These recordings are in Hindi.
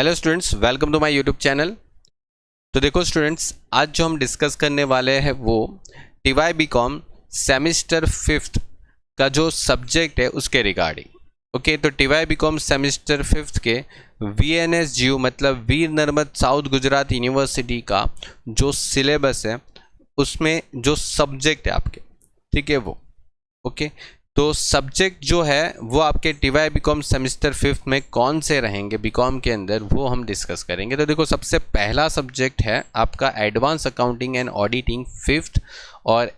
Hello students, welcome to my YouTube channel. तो देखो स्टूडेंट्स, आज जो हम डिस्कस करने वाले हैं वो टीवाई बीकॉम सेमिस्टर 5th का जो सब्जेक्ट है उसके रिगार्डिंग। ओके, तो टीवाई बीकॉम सेमिस्टर 5th के VNSGU मतलब वीर नर्मद साउथ गुजरात यूनिवर्सिटी का जो सिलेबस है उसमें जो सब्जेक्ट है आपके, ठीक है वो। ओके, तो सब्जेक्ट जो है वो आपके टीवाई बीकॉम सेमिस्टर 5th में कौन से रहेंगे बीकॉम के अंदर, वो हम डिस्कस करेंगे। तो देखो, सबसे पहला सब्जेक्ट है आपका advance accounting and auditing 5th और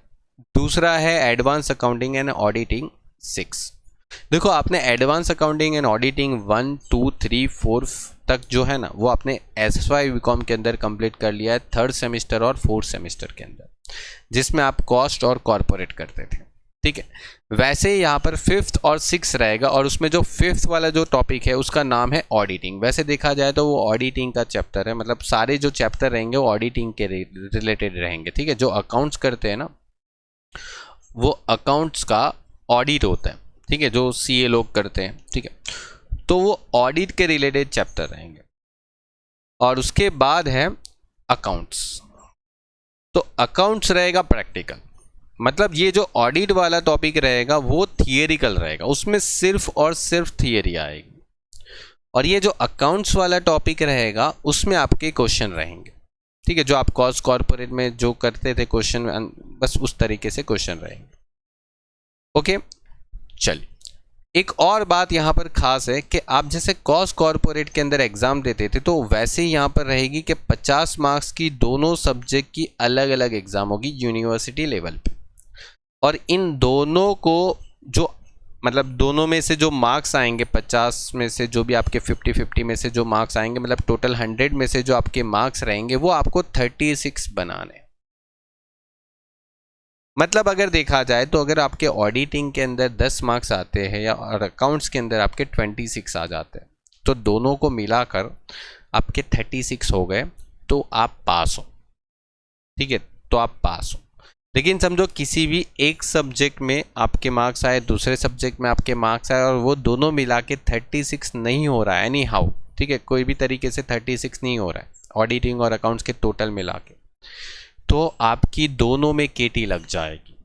दूसरा है एडवांस अकाउंटिंग एंड ऑडिटिंग 6। देखो, आपने एडवांस अकाउंटिंग एंड ऑडिटिंग 1, 2, 3, 4 तक जो है ना वो आपने SY बीकॉम के अंदर कंप्लीट कर लिया है 3rd सेमिस्टर और 4th सेमिस्टर के अंदर, जिसमें आप कॉस्ट और कॉर्पोरेट करते थे, ठीक है। वैसे ही यहाँ पर 5th और 6th रहेगा और उसमें जो 5th वाला जो टॉपिक है उसका नाम है ऑडिटिंग। वैसे देखा जाए तो वो ऑडिटिंग का चैप्टर है, मतलब सारे जो चैप्टर रहेंगे वो ऑडिटिंग के रिलेटेड रहेंगे, ठीक है। जो अकाउंट्स करते हैं ना वो अकाउंट्स का ऑडिट होता है, ठीक है, जो CA लोग करते हैं, ठीक है। तो वो ऑडिट के रिलेटेड चैप्टर रहेंगे और उसके बाद है अकाउंट्स। तो अकाउंट्स रहेगा प्रैक्टिकल, मतलब ये जो ऑडिट वाला टॉपिक रहेगा वो थियरिकल रहेगा, उसमें सिर्फ और सिर्फ थियरी आएगी। और ये जो अकाउंट्स वाला टॉपिक रहेगा उसमें आपके क्वेश्चन रहेंगे, ठीक है। जो आप कॉस्ट कॉर्पोरेट में जो करते थे क्वेश्चन, बस उस तरीके से क्वेश्चन रहेंगे। ओके, चलिए, एक और बात यहाँ पर खास है कि आप जैसे कॉस्ट कॉर्पोरेट के अंदर एग्जाम देते थे तो वैसे ही यहाँ पर रहेगी कि 50 मार्क्स की दोनों सब्जेक्ट की अलग अलग एग्जाम होगी यूनिवर्सिटी लेवल पे। और इन दोनों को जो मतलब दोनों में से जो मार्क्स आएंगे 50 में से, जो भी आपके 50-50 में से जो मार्क्स आएंगे, मतलब टोटल 100 में से जो आपके मार्क्स रहेंगे वो आपको 36 बनाने। मतलब अगर देखा जाए तो अगर आपके ऑडिटिंग के अंदर 10 मार्क्स आते हैं या और अकाउंट्स के अंदर आपके 26 आ जाते हैं, तो दोनों को मिलाकर आपके 36 हो गए तो आप पास हो, ठीक है, तो आप पास हो। लेकिन समझो किसी भी एक सब्जेक्ट में आपके मार्क्स आए, दूसरे सब्जेक्ट में आपके मार्क्स आए और वो दोनों मिला के 36 नहीं हो रहा है एनी हाउ, ठीक है, कोई भी तरीके से 36 नहीं हो रहा है ऑडिटिंग और अकाउंट्स के टोटल मिला के, तो आपकी दोनों में KT लग जाएगी,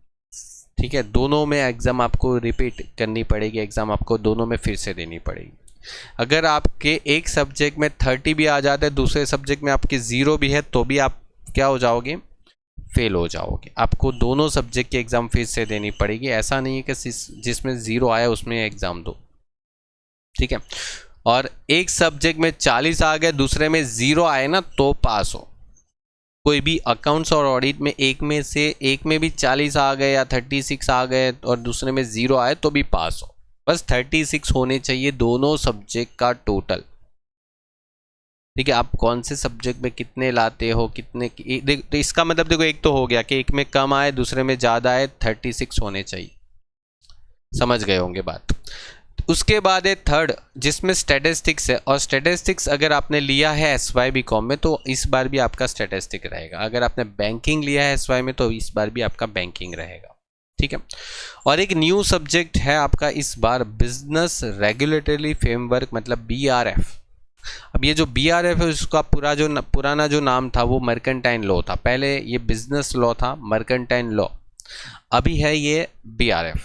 ठीक है। दोनों में एग्ज़ाम आपको रिपीट करनी पड़ेगी, एग्ज़ाम आपको दोनों में फिर से देनी पड़ेगी। अगर आपके एक सब्जेक्ट में 30 भी आ जाता है, दूसरे सब्जेक्ट में आपके 0 भी है, तो भी आप क्या हो जाओगे, फेल हो जाओगे। आपको दोनों सब्जेक्ट की एग्ज़ाम फिर से देनी पड़ेगी। ऐसा नहीं है कि जिसमें 0 आया उसमें एग्ज़ाम दो, ठीक है। और एक सब्जेक्ट में 40 आ गए, दूसरे में 0 आए ना, तो पास हो। कोई भी अकाउंट्स और ऑडिट में एक में भी 40 आ गए या 36 आ गए और दूसरे में 0 आए तो भी पास हो। बस 36 होने चाहिए दोनों सब्जेक्ट का टोटल, ठीक है। आप कौन से सब्जेक्ट में कितने लाते हो, कितने तो इसका मतलब देखो, एक तो हो गया कि एक में कम आए दूसरे में ज़्यादा आए, 36 होने चाहिए। समझ गए होंगे बात। उसके बाद है 3rd, जिसमें स्टैटिस्टिक्स है। और स्टैटिस्टिक्स अगर आपने लिया है SY बीकॉम में तो इस बार भी आपका स्टैटिस्टिक रहेगा। अगर आपने बैंकिंग लिया है SY में तो इस बार भी आपका बैंकिंग रहेगा, ठीक है। और एक न्यू सब्जेक्ट है आपका इस बार, बिजनेस रेगुलेटरी फ्रेमवर्क मतलब BRF। अब ये जो BRF है उसका पुराना जो नाम था वो मर्केंटाइन लॉ था। पहले ये बिजनेस लॉ था, मर्केंटाइन लॉ, अभी है ये BRF,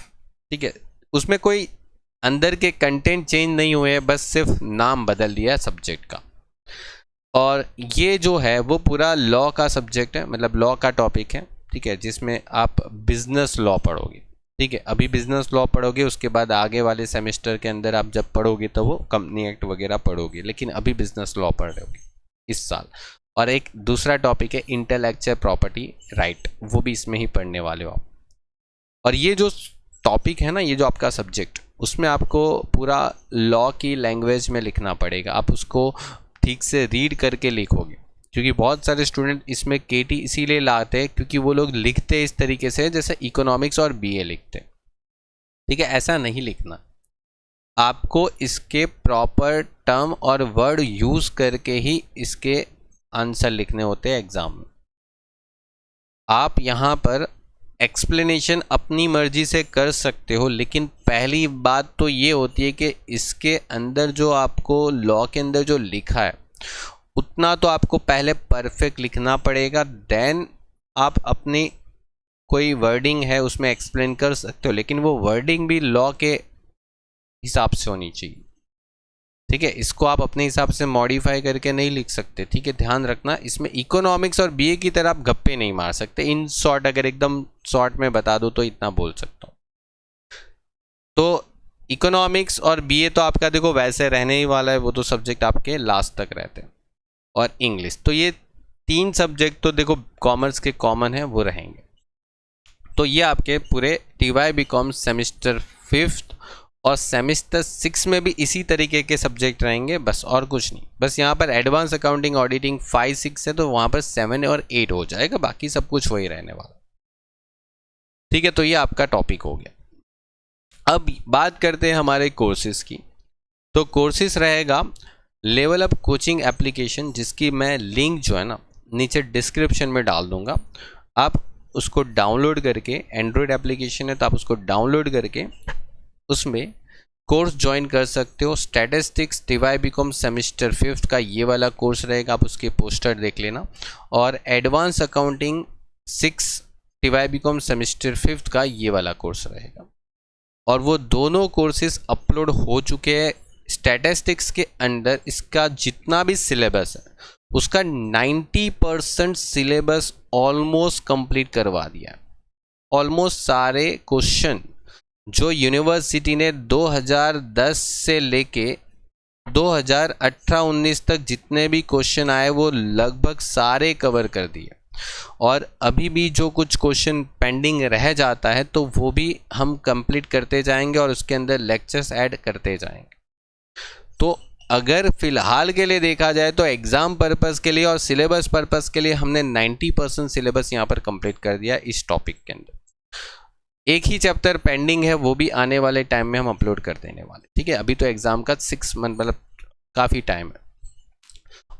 ठीक है। उसमें कोई अंदर के कंटेंट चेंज नहीं हुए हैं, बस सिर्फ नाम बदल दिया सब्जेक्ट का। और ये जो है वो पूरा लॉ का सब्जेक्ट है, मतलब लॉ का टॉपिक है, ठीक है, जिसमें आप बिजनेस लॉ पढ़ोगे, ठीक है। अभी बिजनेस लॉ पढ़ोगे, उसके बाद आगे वाले सेमेस्टर के अंदर आप जब पढ़ोगे तो वो कंपनी एक्ट वगैरह पढ़ोगे, लेकिन अभी बिजनेस लॉ पढ़ रहे होगे इस साल। और एक दूसरा टॉपिक है इंटेलेक्चुअल प्रॉपर्टी राइट, वो भी इसमें ही पढ़ने वाले हो आप। और ये जो टॉपिक है ना, ये जो आपका सब्जेक्ट, उसमें आपको पूरा लॉ की लैंग्वेज में लिखना पड़ेगा। आप उसको ठीक से रीड करके लिखोगे, क्योंकि बहुत सारे स्टूडेंट इसमें KT इसीलिए लाते हैं क्योंकि वो लोग लिखते इस तरीके से जैसे इकोनॉमिक्स और BA लिखते, ठीक है। ऐसा नहीं लिखना, आपको इसके प्रॉपर टर्म और वर्ड यूज करके ही इसके आंसर लिखने होते हैं एग्जाम में। आप यहाँ पर एक्सप्लेनेशन अपनी मर्जी से कर सकते हो, लेकिन पहली बात तो ये होती है कि इसके अंदर जो आपको लॉ के अंदर जो लिखा है उतना तो आपको पहले परफेक्ट लिखना पड़ेगा, देन आप अपनी कोई वर्डिंग है उसमें एक्सप्लेन कर सकते हो, लेकिन वो वर्डिंग भी लॉ के हिसाब से होनी चाहिए। ठीक है, इसको आप अपने हिसाब से मॉडिफाई करके नहीं लिख सकते। ठीक है, ध्यान रखना, इसमें इकोनॉमिक्स और बीए की तरह आप गप्पे नहीं मार सकते। इन शॉर्ट अगर एकदम शॉर्ट में बता दो तो इतना बोल सकता हूँ। तो इकोनॉमिक्स और बीए तो आपका देखो वैसे रहने ही वाला है, वो तो सब्जेक्ट आपके लास्ट तक रहते हैं, और इंग्लिश, तो ये 3 सब्जेक्ट तो देखो कॉमर्स के कॉमन है, वो रहेंगे। तो ये आपके पूरे टीवाई बीकॉम सेमेस्टर 5th और सेमेस्टर 6 में भी इसी तरीके के सब्जेक्ट रहेंगे, बस और कुछ नहीं। बस यहाँ पर एडवांस अकाउंटिंग ऑडिटिंग 5, 6 है, तो वहाँ पर 7 और 8 हो जाएगा, बाकी सब कुछ वही रहने वाला। ठीक है, तो ये आपका टॉपिक हो गया। अब बात करते हैं हमारे कोर्सेज की। तो कोर्सेज रहेगा लेवल अप कोचिंग एप्लीकेशन, जिसकी मैं लिंक जो है ना नीचे डिस्क्रिप्शन में डाल दूंगा। आप उसको डाउनलोड करके, एंड्रॉयड एप्लीकेशन है तो आप उसको डाउनलोड करके उसमें कोर्स ज्वाइन कर सकते हो। Statistics TY BCom semester 5th का ये वाला कोर्स रहेगा, आप उसके पोस्टर देख लेना। और advance accounting 6 TY BCom semester 5th का ये वाला कोर्स रहेगा, और वो दोनों कोर्सेज अपलोड हो चुके हैं। स्टैटिस्टिक्स के अंदर इसका जितना भी सिलेबस है उसका 90% सिलेबस ऑलमोस्ट कंप्लीट करवा दिया। ऑलमोस्ट सारे क्वेश्चन जो यूनिवर्सिटी ने 2010 से लेके 2018-19 तक जितने भी क्वेश्चन आए वो लगभग सारे कवर कर दिए, और अभी भी जो कुछ क्वेश्चन पेंडिंग रह जाता है तो वो भी हम कंप्लीट करते जाएंगे और उसके अंदर लेक्चर्स ऐड करते जाएंगे। तो अगर फिलहाल के लिए देखा जाए तो एग्जाम पर्पस के लिए और सिलेबस पर्पस के लिए हमने 90% सिलेबस यहाँ पर कंप्लीट कर दिया इस टॉपिक के अंदर। एक ही चैप्टर पेंडिंग है, वो भी आने वाले टाइम में हम अपलोड कर देने वाले। ठीक है, अभी तो एग्जाम का 6 मंथ मतलब काफ़ी टाइम है।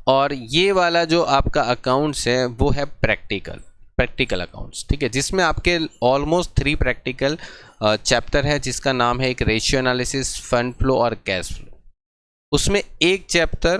और ये वाला जो आपका अकाउंट्स है वो है प्रैक्टिकल अकाउंट्स। ठीक है, जिसमें आपके ऑलमोस्ट 3 प्रैक्टिकल चैप्टर है, जिसका नाम है एक रेशियो एनालिसिस, फंड फ्लो और कैश फ्लो। उसमें एक चैप्टर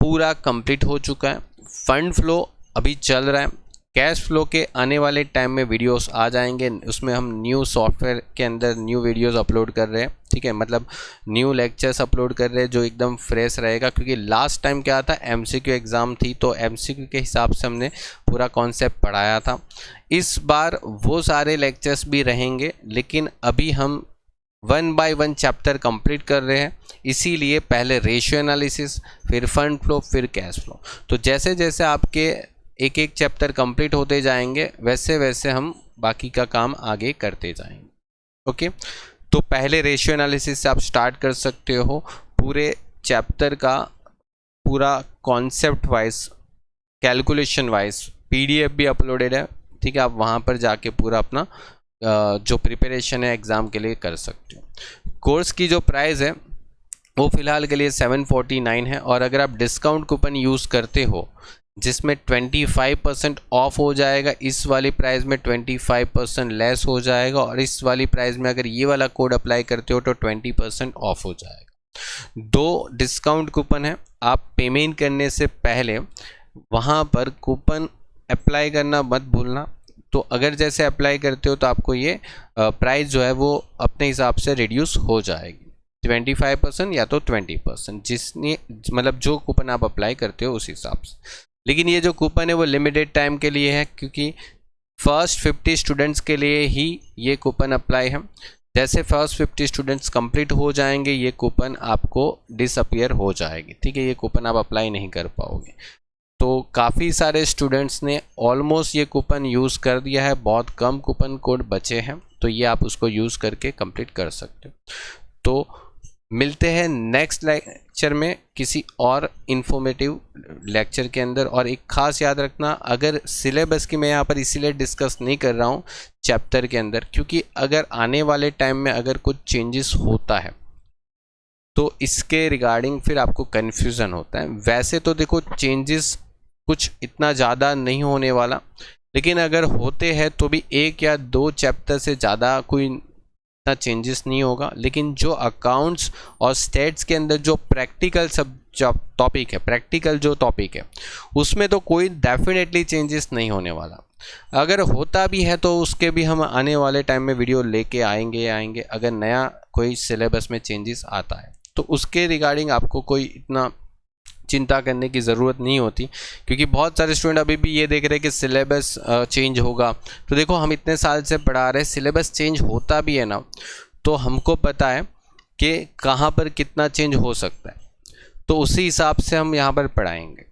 पूरा कंप्लीट हो चुका है, फंड फ्लो अभी चल रहा है, कैश फ्लो के आने वाले टाइम में वीडियोस आ जाएंगे। उसमें हम न्यू सॉफ्टवेयर के अंदर न्यू वीडियोस अपलोड कर रहे हैं। ठीक है, मतलब न्यू लेक्चर्स अपलोड कर रहे हैं जो एकदम फ्रेश रहेगा, क्योंकि लास्ट टाइम क्या था, एमसीक्यू एग्ज़ाम थी तो एमसीक्यू के हिसाब से हमने पूरा कॉन्सेप्ट पढ़ाया था। इस बार वो सारे लेक्चर्स भी रहेंगे, लेकिन अभी हम 1 बाय 1 चैप्टर कंप्लीट कर रहे हैं, इसीलिए पहले रेशियो एनालिसिस, फिर फंड फ्लो, फिर कैश फ्लो। तो जैसे जैसे आपके एक एक चैप्टर कंप्लीट होते जाएंगे वैसे वैसे हम बाकी का काम आगे करते जाएंगे। ओके, तो पहले रेशियो एनालिसिस से आप स्टार्ट कर सकते हो। पूरे चैप्टर का पूरा concept wise, calculation wise PDF भी अपलोडेड है। ठीक है, आप वहाँ पर जाके पूरा अपना जो प्रिपरेशन है एग्ज़ाम के लिए कर सकते हो। कोर्स की जो प्राइस है वो फ़िलहाल के लिए 749 है, और अगर आप डिस्काउंट कूपन यूज़ करते हो जिसमें 25% ऑफ हो जाएगा, इस वाली प्राइस में 25% लेस हो जाएगा, और इस वाली प्राइस में अगर ये वाला कोड अप्लाई करते हो तो 20% ऑफ हो जाएगा। 2 डिस्काउंट कूपन है, आप पेमेंट करने से पहले वहाँ पर कूपन अप्लाई करना मत भूलना। तो अगर जैसे अप्लाई करते हो तो आपको ये प्राइस जो है वो अपने हिसाब से रिड्यूस हो जाएगी, 25% या तो 20%, जिसने मतलब जो कूपन आप अप्लाई करते हो उस हिसाब से। लेकिन ये जो कूपन है वो लिमिटेड टाइम के लिए है, क्योंकि फर्स्ट 50 स्टूडेंट्स के लिए ही ये कूपन अप्लाई है। जैसे फर्स्ट 50 स्टूडेंट्स कंप्लीट हो जाएंगे ये कूपन आपको डिसअपियर हो जाएगी। ठीक है, ये कूपन आप अप्लाई नहीं कर पाओगे। तो काफ़ी सारे स्टूडेंट्स ने ऑलमोस्ट ये कूपन यूज़ कर दिया है, बहुत कम कूपन कोड बचे हैं, तो ये आप उसको यूज़ करके कंप्लीट कर सकते हो। तो मिलते हैं नेक्स्ट लेक्चर में किसी और इन्फॉर्मेटिव लेक्चर के अंदर। और एक खास याद रखना, अगर सिलेबस की मैं यहाँ पर इसीलिए डिस्कस नहीं कर रहा हूँ चैप्टर के अंदर, क्योंकि अगर आने वाले टाइम में अगर कुछ चेंजेस होता है तो इसके रिगार्डिंग फिर आपको कन्फ्यूज़न होता है। वैसे तो देखो चेंजेस कुछ इतना ज़्यादा नहीं होने वाला, लेकिन अगर होते हैं तो भी 1 या 2 चैप्टर से ज़्यादा कोई इतना चेंजेस नहीं होगा, लेकिन जो अकाउंट्स और स्टेट्स के अंदर जो प्रैक्टिकल सब टॉपिक है, प्रैक्टिकल जो टॉपिक है उसमें तो कोई डेफिनेटली चेंजेस नहीं होने वाला। अगर होता भी है तो उसके भी हम आने वाले टाइम में वीडियो लेके आएंगे। अगर नया कोई सिलेबस में चेंजेस आता है तो उसके रिगार्डिंग आपको कोई इतना चिंता करने की ज़रूरत नहीं होती, क्योंकि बहुत सारे स्टूडेंट अभी भी ये देख रहे हैं कि सिलेबस चेंज होगा। तो देखो, हम इतने साल से पढ़ा रहे, सिलेबस चेंज होता भी है ना तो हमको पता है कि कहाँ पर कितना चेंज हो सकता है, तो उसी हिसाब से हम यहाँ पर पढ़ाएंगे।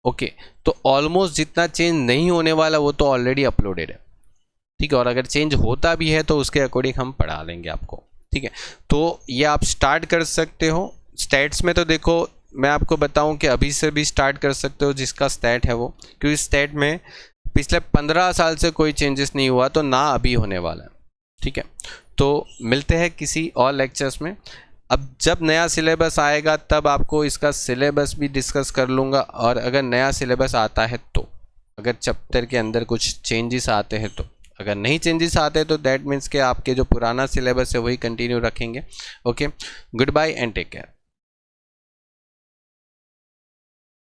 ओके, तो ऑलमोस्ट जितना चेंज नहीं होने वाला वो तो ऑलरेडी अपलोडेड है, ठीक है। और अगर चेंज होता भी है तो उसके अकॉर्डिंग हम पढ़ा लेंगे आपको, ठीक है। तो ये आप स्टार्ट कर सकते हो। स्टैट्स में तो देखो, मैं आपको बताऊं कि अभी से भी स्टार्ट कर सकते हो जिसका स्टैट है वो, क्योंकि स्टैट में पिछले 15 साल से कोई चेंजेस नहीं हुआ, तो ना अभी होने वाला है, ठीक है। तो मिलते हैं किसी और लेक्चर्स में। अब जब नया सिलेबस आएगा तब आपको इसका सिलेबस भी डिस्कस कर लूँगा, और अगर नया सिलेबस आता है तो, अगर चैप्टर के अंदर कुछ चेंजेस आते हैं तो, अगर नहीं चेंजेस आते तो दैट मीन्स कि आपके जो पुराना सिलेबस है वही कंटिन्यू रखेंगे। Okay, good bye and take care.